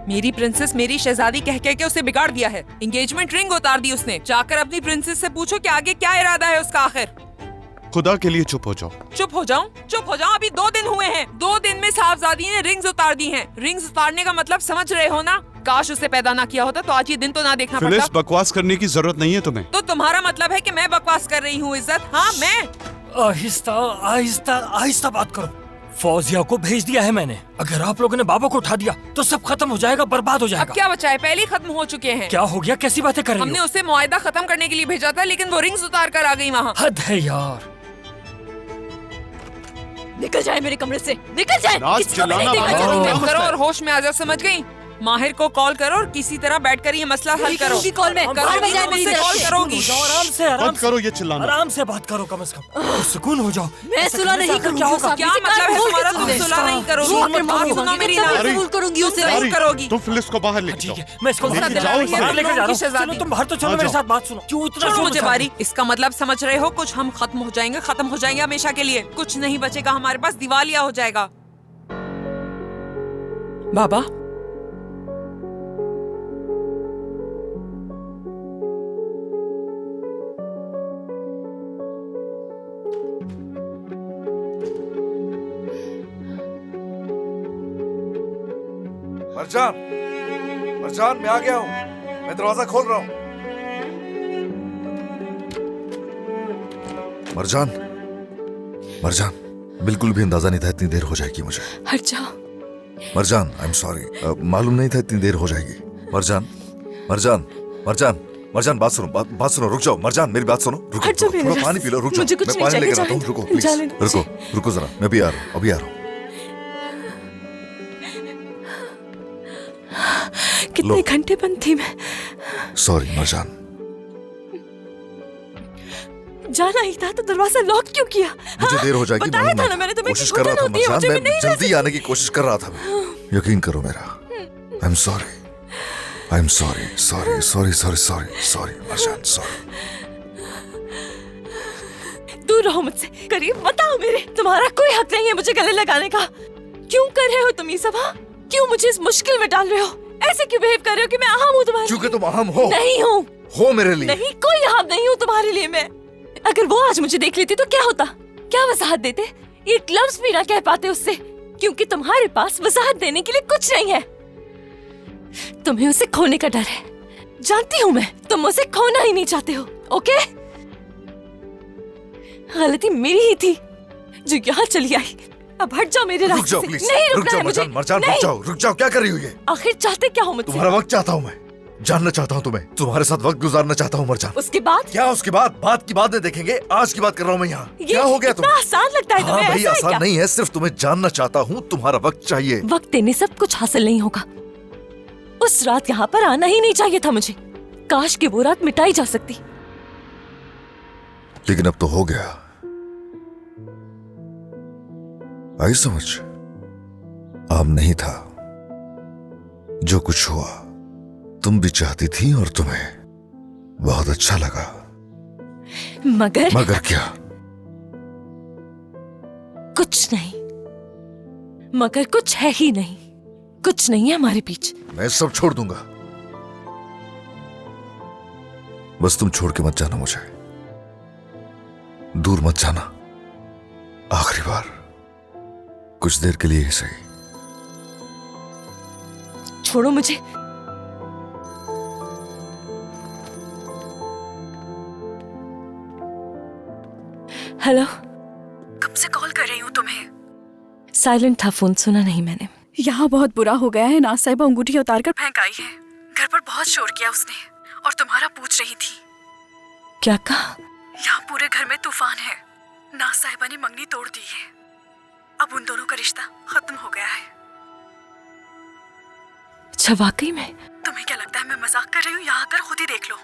मेरी प्रिंसेस, मेरी शहजादी कह कह के उसे बिगाड़ दिया है। एंगेजमेंट रिंग उतार दी उसने। जाकर अपनी प्रिंसेस से पूछो कि आगे क्या इरादा है उसका आखिर। खुदा के लिए चुप हो जाओ। चुप हो जाऊं? चुप हो जाऊं? अभी 2 दिन हुए हैं। 2 दिन में साहबजादी ने रिंग्स उतार दी हैं। रिंग्स उतारने का मतलब समझ रहे हो ना? काश उसे पैदा ना किया होता तो आज ये दिन तो ना देखना पड़ता। फिलिस, बकवास करने की जरूरत नहीं है तुम्हें। तो तुम्हारा मतलब है कि मैं बकवास कर रही हूँ इज्जत? हाँ मैं। आहिस्ता आहिस्ता आहिस्ता बात करो। फौजिया को भेज दिया है मैंने। अगर आप लोगों ने बाबा को उठा दिया तो सब खत्म हो जाएगा, बर्बाद हो जाएगा। अब क्या बचा है? पहले ही खत्म हो चुके हैं। क्या हो गया? कैसी बातें कर रही हो? हमने उसे मुआहदा खत्म करने के लिए भेजा था, लेकिन वो रिंग्स उतार कर आ गई वहाँ। हद है यार। निकल जाए मेरे कमरे से, निकल जाए। नाज चिल्लाना बंद करो। करो और होश में आ जाओ, समझ गई? माहिर को कॉल करो और किसी तरह बैठकर ये मसला हल करो। कॉल में करोगी तो मुझसे कॉल करोगी। आराम से बंद करो ये चिल्लाना। आराम से बात करो, कम से कम सुकून हो जाओ। मैं सुलह नहीं करूंगी। क्या मतलब है तुम्हारा? तुम सुलह नहीं करोगी? बात सुनो मेरी ना। कबूल करूंगी उसे। नहीं करोगी। तुम फिलिस को बाहर लेके ठीक जाओ। है, मैं इसको गुस्सा बाहर दिला रही है लेकर जा रहा हूँ। शहजादी। चलो तुम बाहर तो चलो, आ मेरे जाओ। साथ बात सुनो। क्यों इतना छोड़ो शोर मुझे मचा रहे बारी। इसका मतलब समझ रहे हो? कुछ हम खत्म हो जाएंगे हमेशा के लिए। कुछ नहीं बचेगा हमारे पास, दिवालिया हो जाएगा। बाबा, मरजान, मरजान, मैं आ गया हूँ। मैं दरवाजा खोल रहा हूँ। मरजान, मरजान, बिल्कुल भी अंदाजा नहीं था इतनी देर हो जाएगी मुझे। हट जाओ। Marjan, I am sorry. मालूम नहीं था इतनी देर हो जाएगी। मरजान, मरजान, मरजान, मरजान, बात सुनो, बात सुनो। रुक जाओ मरजान, मेरी बात सुनो। रुको, हट जाओ मेरे थोड़ा रास्ते पानी पी लो। रुक जाओ, मुझे कुछ मैं नहीं पानी चाहिए, लेकर आता हूँ। जाने रुको दो, प्लीज, जाने दो रुको, रुको जरा, मैं भी आ रहा हूँ, अभी आ रहा हूँ। कितने घंटे बंद थी मैं। सॉरी मरजान। जाना ही था तो दरवाजा लॉक क्यों किया? मुझे देर हो जाएगी, बताया मालूम था है। ना मैंने तुम्हें। कोशिश कर रहा था होती है, मरजान, मुझे भी मैं नहीं जल्दी आने की कोशिश कर रहा था। यकीन करो मेरा। I am sorry, I am sorry, sorry, sorry, sorry, sorry, sorry Marjan, sorry. दूर रहो मुझसे, करीब बताओ मेरे। तुम्हारा कोई हक नहीं है मुझे गले लगाने का। क्यों कर रहे हो तुम ये सब? हाँ, क्यों मुझे इस मुश्किल में डाल रहे हो? ऐसे क्यों बिहेव कर रहे हो कि मैं अहम हूँ तुम्हारे? क्योंकि तुम अहम हो। नहीं हूँ। हो मेरे लिए। नहीं, कोई अहम नहीं हूँ तुम्हारे लिए मैं। अगर वो आज मुझे देख लेती तो क्या होता? क्या वजाहत देते? एक लफ्ज भी ना कह पाते उससे, क्योंकि तुम्हारे पास वजाहत देने के लिए कुछ नहीं है। तुम्हें उसे खोने का डर है, जानती हूँ मैं। तुम उसे खोना ही नहीं चाहते हो, ओके? गलती मेरी ही थी जो यहाँ चली आई। अब हट जाओ मेरे रास्ते से। रुक जाओ प्लीज, नहीं रुक रुकना जाओ है मुझे। मरजान, मरजान, रुक नहीं। जाओ, रुक जाओ। क्या कर रही हो ये? आखिर चाहते क्या हो मुझसे? तुम्हारा वक्त चाहता हूँ मैं, जानना चाहता हूँ तुम्हें, तुम्हारे साथ वक्त गुजारना चाहता हूँ मरजान। उसके बाद क्या उसके बाद? बात की बाद में देखेंगे, आज की बात कर रहा हूँ मैं यहाँ। क्या हो गया इतना तुम्हें? आसान लगता है हाँ तुम्हें? भाई, ऐसा है आसान क्या? नहीं है, सिर्फ तुम्हें जानना चाहता हूँ। तुम्हारा वक्त चाहिए। वक्त देने सब कुछ हासिल नहीं होगा। उस रात यहाँ पर आना ही नहीं चाहिए था मुझे। काश कि वो रात मिटाई जा सकती। लेकिन अब तो हो गया। आई समझ? अब नहीं था। जो कुछ हुआ तुम भी चाहती थी और तुम्हें बहुत अच्छा लगा। मगर क्या? कुछ नहीं। मगर कुछ है ही नहीं। कुछ नहीं है हमारे बीच। मैं सब छोड़ दूंगा, बस तुम छोड़ के मत जाना मुझे। दूर मत जाना। आखिरी बार, कुछ देर के लिए ही सही। छोड़ो मुझे। हेलो, कब से कॉल कर रही हूँ तुम्हें? साइलेंट था फोन, सुना नहीं मैंने। यहाँ बहुत बुरा हो गया है। नाज साहिबा अंगूठी उतार कर फेंक आई है। घर पर बहुत शोर किया उसने और तुम्हारा पूछ रही थी। क्या कहा? यहाँ पूरे घर में तूफान है। नाज साहिबा ने मंगनी तोड़ दी है। अब उन दोनों का रिश्ता खत्म हो गया है। अच्छा, वाकई में? तुम्हें क्या लगता है मैं मजाक कर रही हूँ? यहाँ आकर खुद ही देख लो।